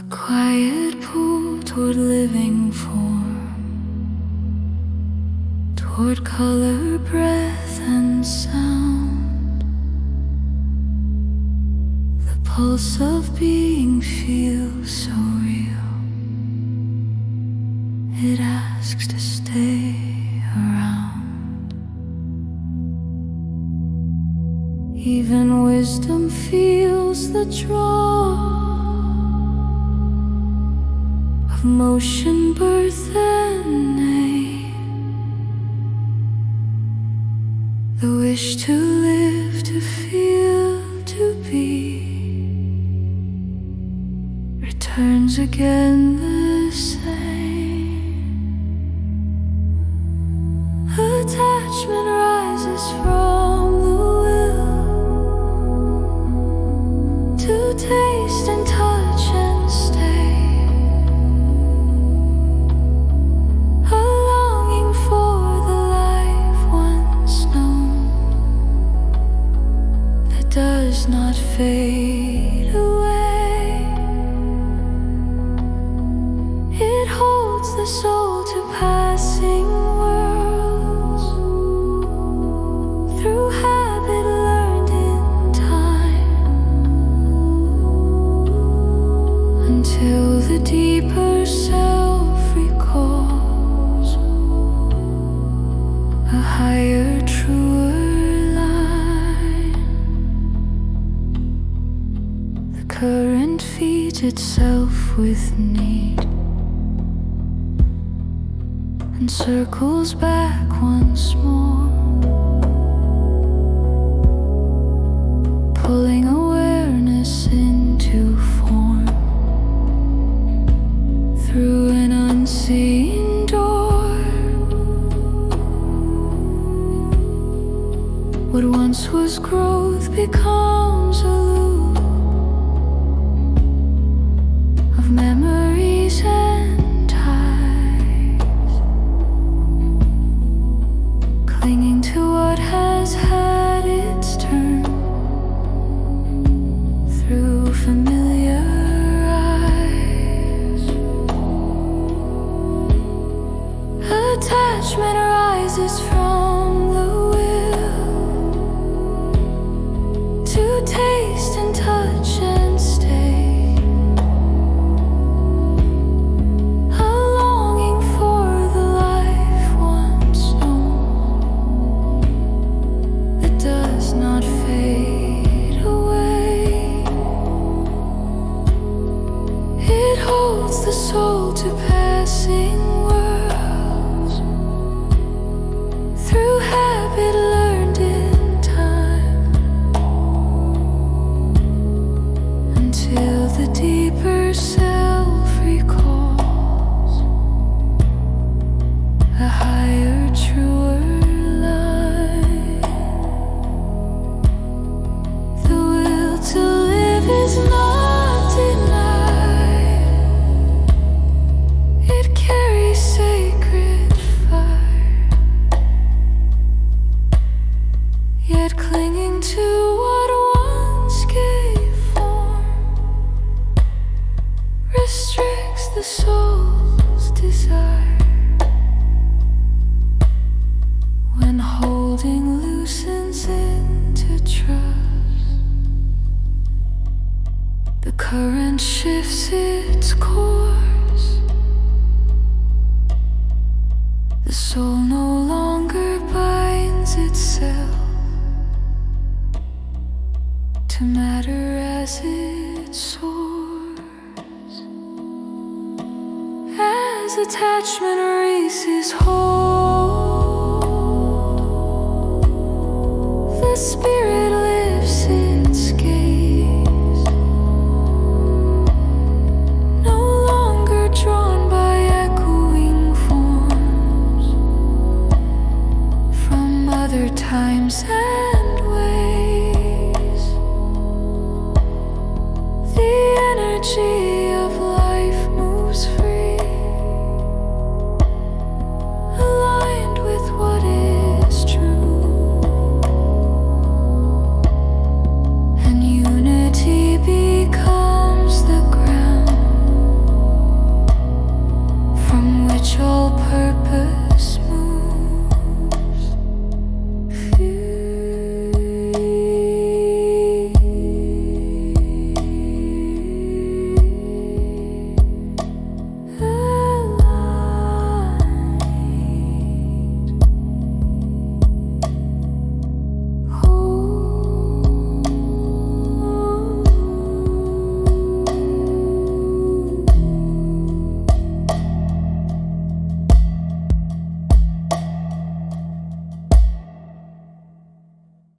quiet pull toward living form, toward color, breath, and sound. The pulse of being feels so real. It asks to stay around. Even wisdom feels the draw of motion, birth, and name. The wish to live, to feel, to be returns again the same. Attachment rises from the will to taste and touch and stay. A longing for the life once known that does not fade away. It holds the soul to passing worlds through habit learned in time, until the deeper self recalls a higher, truer line. The current feeds itself with need and circles back once more, pulling awareness into form through an unseen door. What once was growth becomes a loop of memories and ties, clinging to what has had its turn through familiar eyes. Attachment rises from the will to taste and touch and stay. A longing for the life once known that does not fade away. It holds the soul to passing worlds through habit learned in time, until the deeper self recalls a higher, truer line. The will to live is not denied. It carries sacred fire, yet clinging to what once gave form restricts the soul's desire. When holding loosens into trust, the current shifts its course. The soul no longer binds itself to matter as it soars. As attachment races hold, the spirit lifts its gaze, no longer drawn by echoing forms from other times and ways. The energy